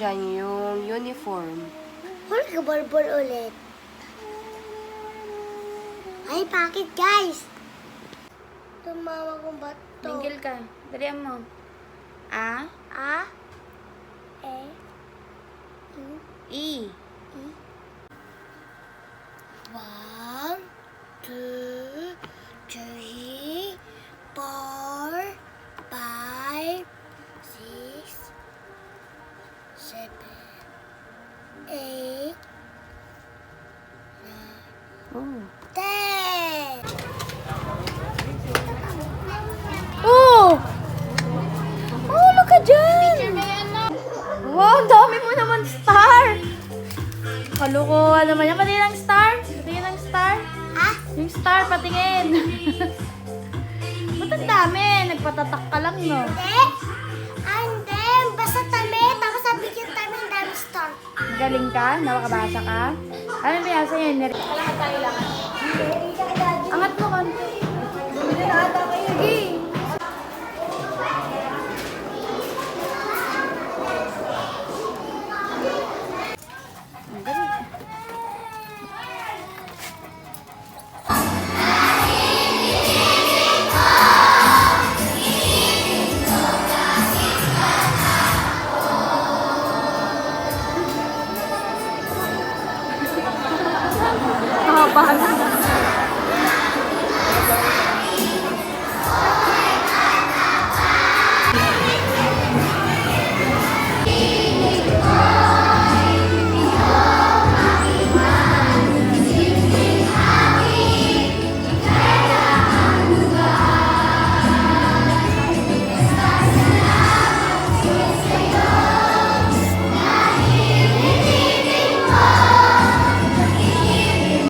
dyan yung uniform. Huli ka ball ulit. Ay, bakit guys? Tumawa kong bato. Minggil ka. Dalihan mo. A. A. E. E. One, two, three, four, five, six, seven, eight, Oh. 10. Oh! Oh, look ka dyan! Wow, dami mo naman star! Kalukuhan naman yan. Patingin ang star? Patingin ang star? Ah? Yung star, patingin. Ba't ang dami? Nagpatatak ka lang, no? Hindi. And then, basta tami. Tapos sabi ko tami, ang dami star. Magaling ka? Nakakabasa ka? Ano ba yan sa'yo? Kailangan tayo lang. Angat mo kan. Bumili na ata kayo. Sige. Haba na.